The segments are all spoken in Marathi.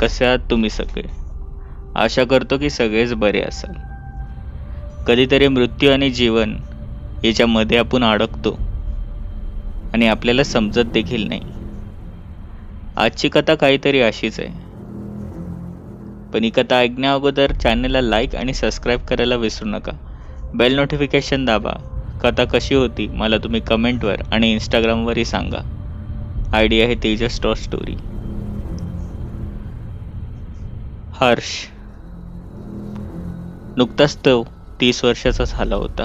कसे आहात तुम्ही सगळे? आशा करतो की सगळेच बरे असाल. कधीतरी मृत्यू आणि जीवन याच्यामध्ये आपण अडकतो आणि आपल्याला समजत देखील नाही. आजची कथा काहीतरी अशीच आहे. पण ही कथा ऐकण्या अगोदर चॅनलला लाईक आणि सबस्क्राईब करायला विसरू नका. बेल नोटिफिकेशन दाबा. कथा कशी होती मला तुम्ही कमेंटवर आणि इंस्टाग्रामवरही सांगा. आयडी आहे तेजस स्टॉर स्टोरी. हर्ष नुकताच तो 30 वर्षाचा झाला होता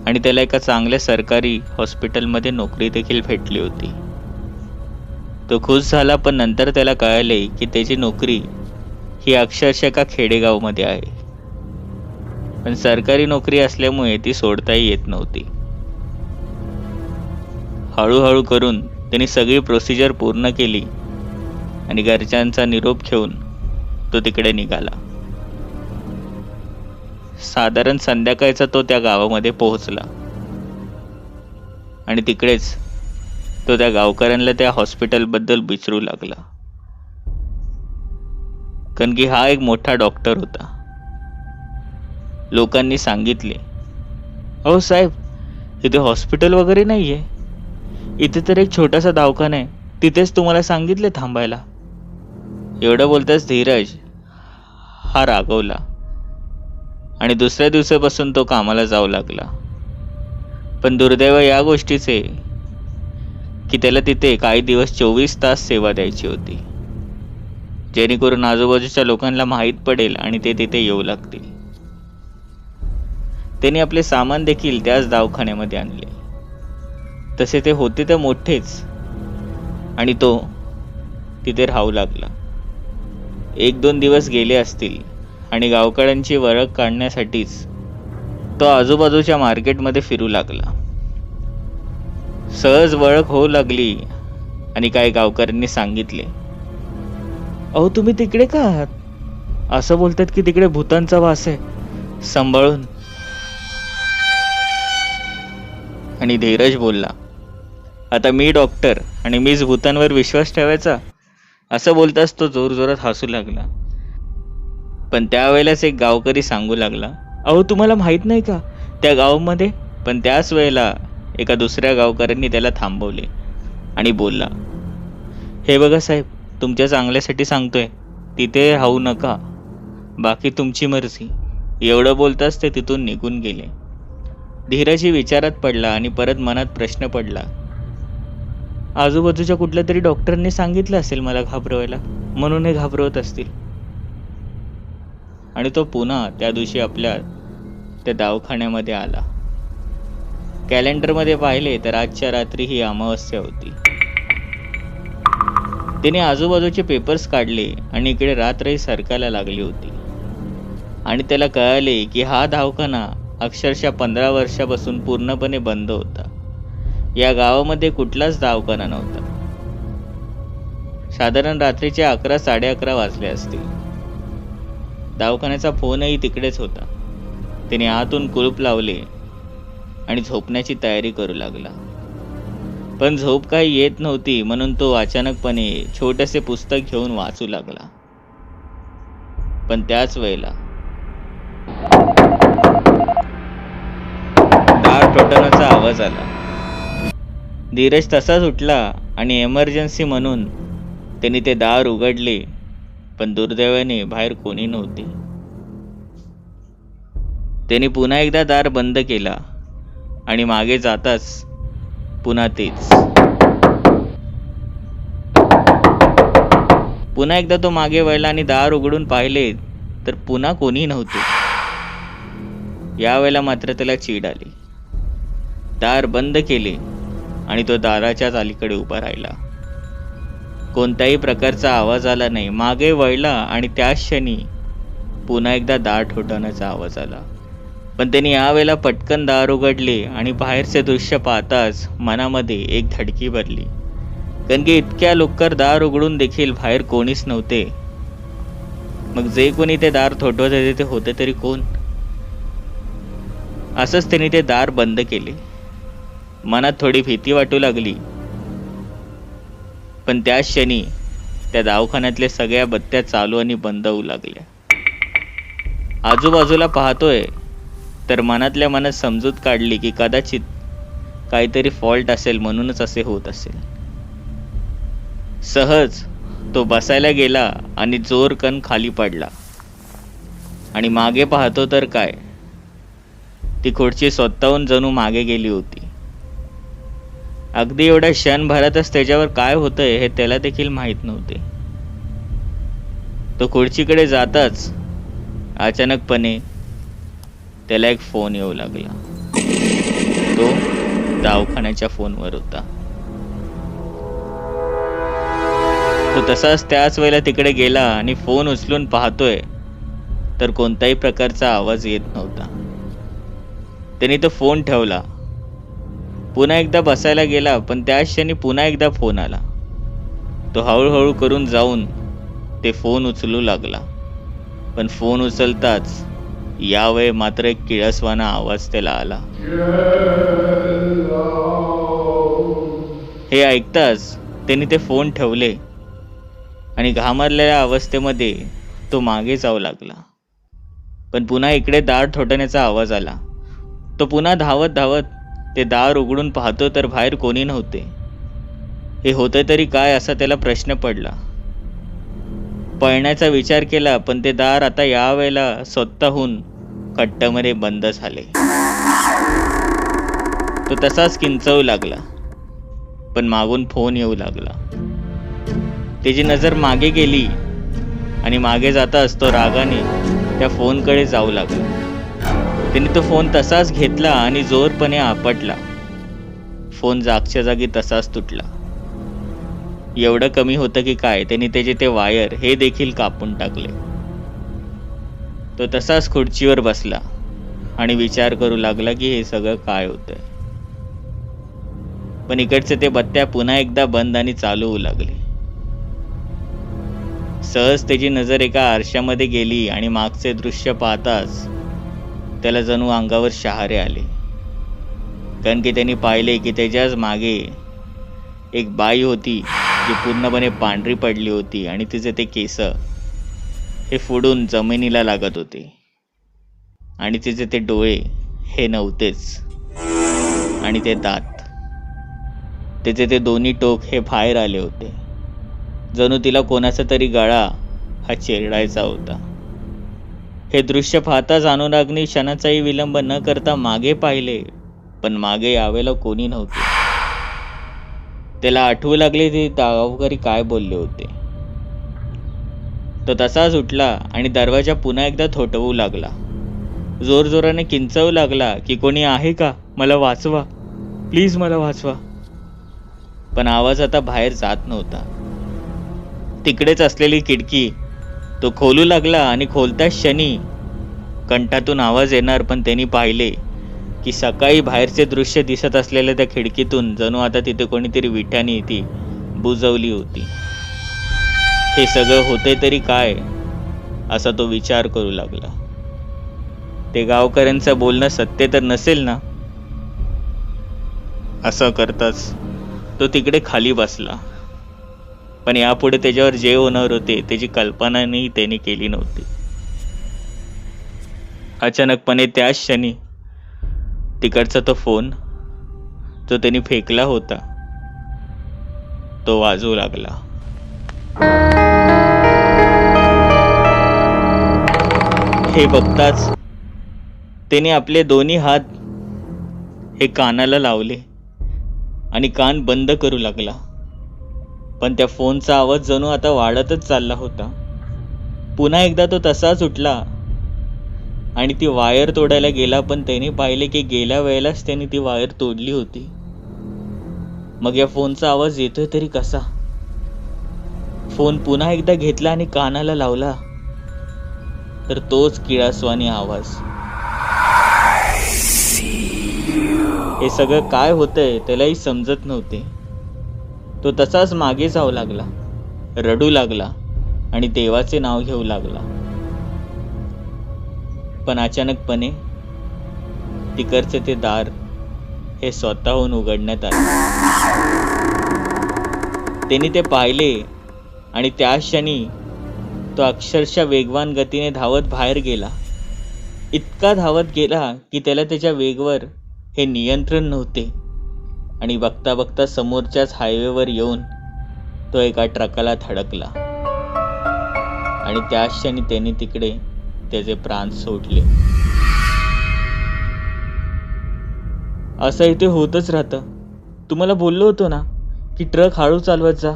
आणि त्याला एका चांगल्या सरकारी हॉस्पिटलमध्ये नोकरी देखील भेटली होती. तो खुश झाला, पण नंतर त्याला कळाले की त्याची नोकरी ही अक्षरशः एका खेडेगावमध्ये आहे. पण सरकारी नोकरी असल्यामुळे ती सोडताही येत नव्हती. हळूहळू करून त्यांनी सगळी प्रोसिजर पूर्ण केली आणि घरच्यांचा निरोप घेऊन तो तिकडे निघाला. साधारण संध्याकाळचा तो त्या गावामध्ये पोहोचला आणि तिकडेच तो त्या गावकऱ्यांना त्या हॉस्पिटलबद्दल विचारू लागला. कारण की हा एक मोठा डॉक्टर होता. लोकांनी सांगितले, अहो साहेब, इथे हॉस्पिटल वगैरे नाहीये, इथे तर एक छोटासा दवाखाना आहे, तिथेच तुम्हाला सांगितले थांबायला. एवढं बोलताच धीरज हा रागवला आणि दुसऱ्या दिवसापासून तो कामाला जाऊ लागला. पण दुर्दैव या गोष्टीचे की त्याला तिथे काही दिवस 24 तास सेवा द्यायची होती, जेणेकरून आजूबाजूच्या लोकांना माहीत पडेल आणि ते तिथे येऊ लागतील. त्यांनी आपले सामान देखील त्याच दवाखान्यामध्ये आणले. तसे ते होते तर मोठेच, आणि तो तिथे राहू लागला. 1-2 दिवस गेले असतील आणि गावकऱ्यांची ओळख काढण्यासाठीच तो आजूबाजूच्या मार्केटमध्ये फिरू लागला. सहज ओळख होऊ लागली आणि काही गावकऱ्यांनी सांगितले, अहो तुम्ही तिकडे का आहात? असं बोलतात की तिकडे भूतांचा वास आहे, सांभाळून. आणि धीरज बोलला, आता मी डॉक्टर आणि मीच भूतांवर विश्वास ठेवायचा? असं बोलताच तो जोरजोरात हसू लागला. पण त्यावेळेलाच एक गावकरी सांगू लागला, अहो तुम्हाला माहित नाही का त्या गावामध्ये? पण त्याच वेळेला एका दुसऱ्या गावकऱ्यांनी त्याला थांबवले आणि बोलला, हे बघा साहेब, तुमच्या चांगल्यासाठी सांगतोय, तिथे राहू नका, बाकी तुमची मर्जी. एवढं बोलताच ते तिथून निघून गेले. धीरजही विचारात पडला आणि परत मनात प्रश्न पडला, आजूबाजूच्या कुठल्या तरी डॉक्टरांनी सांगितलं असेल मला घाबरवायला, म्हणून हे घाबरवत असतील. आणि तो पुन्हा त्या दिवशी आपल्या त्या दवाखान्यामध्ये आला. कॅलेंडरमध्ये पाहिले तर आजच्या रात्री ही अमावस्या होती. त्याने आजूबाजूचे पेपर्स काढले आणि इकडे रात्रही सरकायला लागली होती. आणि त्याला कळाले की हा दवाखाना अक्षरशः 15 वर्षापासून पूर्णपणे बंद होता. या गावामध्ये कुठलाच दवाखाना नव्हता. साधारण रात्रीचे 11-11:30 वाजले असतील. दवाखान्याचा फोनही तिकडेच होता. त्याने आतून कुलूप लावले आणि झोपण्याची तयारी करू लागला. पण झोप काही येत नव्हती, म्हणून तो अचानकपणे छोटेसे पुस्तक घेऊन वाचू लागला. पण त्याच वेळेला दार ठोठावण्याचा आवाज आला. धीरज तसाच उठला आणि एमर्जन्सी म्हणून त्यांनी ते दार उघडले. पण दुर्दैवाने बाहेर कोणी नव्हते. त्यांनी पुन्हा एकदा दार बंद केला आणि मागे जाताच पुन्हा तेच. पुन्हा एकदा तो मागे वळला आणि दार उघडून पाहिले तर पुन्हा कोणी नव्हते. यावेळेला मात्र त्याला चीड आली. दार बंद केले आणि तो दाराच्याच अलीकडे उभा राहिला. कोणत्याही प्रकारचा आवाज आला नाही. मागे वळला आणि त्याच क्षणी पुन्हा एकदा दार ठोठावण्याचा आवाज आला. पण त्यांनी यावेळेला पटकन दार उघडले आणि बाहेरचे दृश्य पाहताच मनामध्ये एक धडकी भरली. कारण की इतक्या लवकर दार उघडून देखील बाहेर कोणीच नव्हते. मग जे कोणी ते दार ठोठवत होते ते होते तरी कोण? असंच त्यांनी ते दार बंद केले. मनात थोडी भीती वाटू लागली. पण त्याच क्षणी त्या दवाखान्यातल्या सगळ्या बत्त्या चालू आणि बंद होऊ लागल्या. आजूबाजूला पाहतोय तर मनातल्या मनात समजूत काढली की कदाचित काहीतरी फॉल्ट असेल म्हणूनच असे होत असेल. सहज तो बसायला गेला आणि जोरकन खाली पडला आणि मागे पाहतो तर काय, ती खुर्ची स्वतःहून जणू मागे गेली होती. अगदी एवढ्या क्षणभरातच त्याच्यावर काय होतंय हे त्याला देखील माहीत नव्हते. तो खुर्चीकडे जाताच अचानकपणे त्याला एक फोन येऊ लागला. तो दवाखान्याच्या फोनवर होता. तो तसाच त्याच वेळेला तिकडे गेला आणि फोन उचलून पाहतोय तर कोणताही प्रकारचा आवाज येत नव्हता. त्याने तो फोन ठेवला. पुन्हा एकदा बसायला गेला पण त्याच क्षणी पुन्हा एकदा फोन आला. तो हळूहळू करून जाऊन ते फोन उचलू लागला. पण फोन उचलताच यावेळी मात्र एक किळसवाना आवाज त्याला आला. हे ऐकताच त्याने ते फोन ठेवले आणि घामरलेल्या अवस्थेमध्ये तो मागे जाऊ लागला. पण पुन्हा इकडे दार ठोठावण्याचा आवाज आला. तो पुन्हा धावत धावत ते दार उघडून पाहतो तर बाहेर कोणी नव्हते. हे होते तरी काय असा त्याला प्रश्न पडला. पळण्याचा विचार केला पण ते दार आता यावेळेला स्वतःहून कट्ट्यामध्ये बंद झाले. तो तसाच किंचाळू लागला पण मागून फोन येऊ लागला. त्याची नजर मागे गेली आणि मागे जाताच तो रागाने त्या फोनकडे जाऊ लागला. त्याने तो फोन तसाच घेतला आणि जोरपणे आपटला. फोन जागच्या जागी तसाच तुटला. एवढं कमी होतं की काय, त्याने त्याचे ते वायर हे देखील कापून टाकले. तो तसाच खुर्चीवर बसला आणि विचार करू लागला की हे सगळं काय होतंय. पण इकडचे ते बत्त्या पुन्हा एकदा बंद आणि चालू होऊ लागले. सहज त्याची नजर एका आरशामध्ये गेली आणि मागचे दृश्य पाहताच त्याला जणू अंगावर शहारे आले. कारण की त्यांनी पाहिले की त्याच्याच मागे एक बाई होती जी पूर्णपणे पांढरी पडली होती आणि तिचे ते केस हे फुडून जमिनीला लागत होते आणि तिचे ते डोळे हे नव्हतेच आणि ते दात, त्याचे ते दोन्ही टोक हे बाहेर आले होते. जणू तिला कोणाचा तरी गळा हा चेरडायचा होता. हे दृश्य पाहताच अनुरागने क्षणाचाही विलंब न करता मागे पाहिले पण मागे यावेळेला कोणी नव्हते. त्याला आठवू लागले ते गावकरी काय बोलले होते. तो तसाच उठला आणि दरवाजा पुन्हा एकदा ठोठवू लागला. जोरजोराने किंचाळू लागला की कोणी आहे का, मला वाचवा, प्लीज मला वाचवा. पण आवाज आता बाहेर जात नव्हता. तिकडेच असलेली खिडकी तो खोलू लागला आणि खोलत्याच क्षणी कंठातून आवाज येणार पण त्यांनी पाहिले की सकाळी बाहेरचे दृश्य दिसत असलेल्या त्या खिडकीतून जणू आता तिथे कोणीतरी विट्याने ती बुजवली होती. हे सगळं होते तरी काय असा तो विचार करू लागला. ते गावकऱ्यांचं बोलणं सत्य तर नसेल ना. असं करताच तो तिकडे खाली बसला. पण यापुढे त्याच्यावर जे होणार होते त्याची कल्पनाही त्याने केली नव्हती. अचानकपणे त्याच क्षणी तिकडचा तो फोन जो त्यांनी फेकला होता तो वाजू लागला. हे बघताच त्याने आपले दोन्ही हात हे कानाला लावले आणि कान बंद करू लागला. पण त्या फोनचा आवाज जणू आता वाढतच चालला होता. पुन्हा एकदा तो तसाच उठला आणि ती वायर तोडायला गेला पण त्याने पाहिले की गेल्या वेळेलाच त्याने ती वायर तोडली होती. मग या फोनचा आवाज येतोय तरी कसा. फोन पुन्हा एकदा घेतला आणि कानाला लावला तर तोच किळास्वानी आवाज. हे सगळं काय होतंय त्यालाही समजत नव्हते. तो तसाच मागे जाऊ लागला, रडू लागला आणि देवाचे नाव घेऊ लागला. पण अचानकपणे तिकडचे ते दार हे स्वतःहून उघडण्यात आले. त्यांनी ते पाहिले आणि त्या क्षणी तो अक्षरशः वेगवान गतीने धावत बाहेर गेला. इतका धावत गेला की त्याला त्याच्या वेगवर हे नियंत्रण नव्हते आणि बघता बघता समोरच्याच हायवेवर येऊन तो एका ट्रकाला धडकला आणि त्या क्षणी त्याने तिकडे त्याचे प्राण सोडले. असं इथे होतच राहतं. तुम्हाला बोललो होतो ना की ट्रक हळू चालवत जा,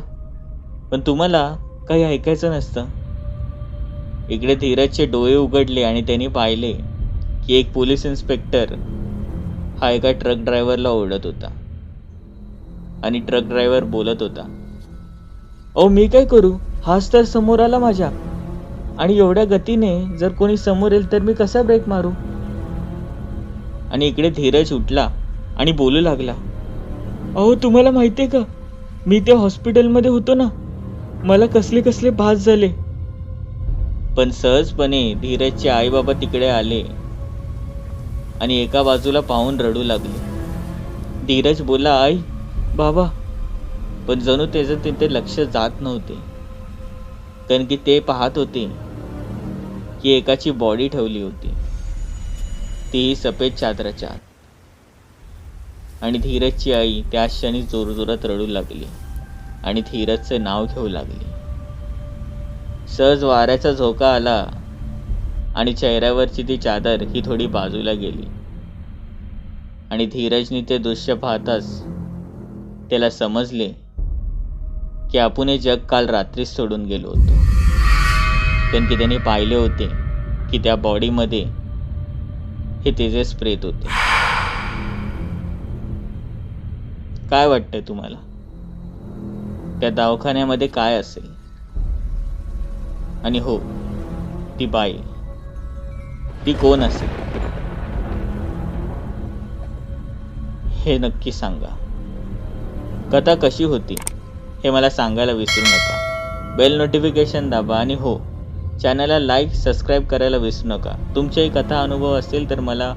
पण तुम्हाला काही ऐकायचं नसतं. इकडे धीरजचे डोळे उघडले आणि त्यांनी पाहिले की एक पोलीस इन्स्पेक्टर हा एका ट्रक ड्रायव्हरला ओरडत होता आणि ट्रक ड्रायव्हर बोलत होता, अहो मी काय करू, हाच तर समोर आला माझ्या, आणि एवढ्या गतीने जर कोणी समोर येईल तर मी कसा ब्रेक मारू. आणि इकडे धीरज उठला आणि बोलू लागला, अहो तुम्हाला माहितीये का, मी त्या हॉस्पिटलमध्ये होतो ना, मला कसले कसले भास झाले. पण सहजपणे धीरजचे आई बाबा तिकडे आले आणि एका बाजूला पाहून रडू लागले. धीरज बोला, आई बाबा, पण जणू त्याचं तिथे लक्ष जात नव्हते, कारण की ते पाहत होते की एकाची बॉडी ठेवली होती, तीही सफेद चादराच्या आत. आणि धीरजची आई त्या क्षणी जोरजोरात रडू लागली आणि धीरजचे नाव घेऊ लागली. सहज वाऱ्याचा झोका आला आणि चेहऱ्यावरची ती चादर ही थोडी बाजूला गेली आणि धीरजने ते दृश्य पाहताच त्याला समजले की आपण हे जग काल रात्रीच सोडून गेलो होतो, कारण की त्याने पाहिले होते की त्या बॉडीमध्ये हे तेजेस प्रेत होते. काय वाटतंय तुम्हाला, त्या दवाखान्यामध्ये काय असेल, आणि हो, ती बाई ती कोण असेल हे नक्की सांगा. कथा कशी होती हे मला सांगायला विसरू नका. बेल नोटिफिकेशन दाबा आणि हो, चॅनलला लाईक सबस्क्राईब करायला विसरू नका. तुमचेही कथा अनुभव असतील तर मला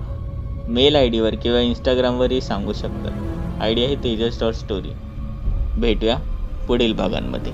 मेल ID वर किंवा इंस्टाग्रामवरही सांगू शकता. ID आहे tejas.story. भेटूया पुढील भागांमध्ये.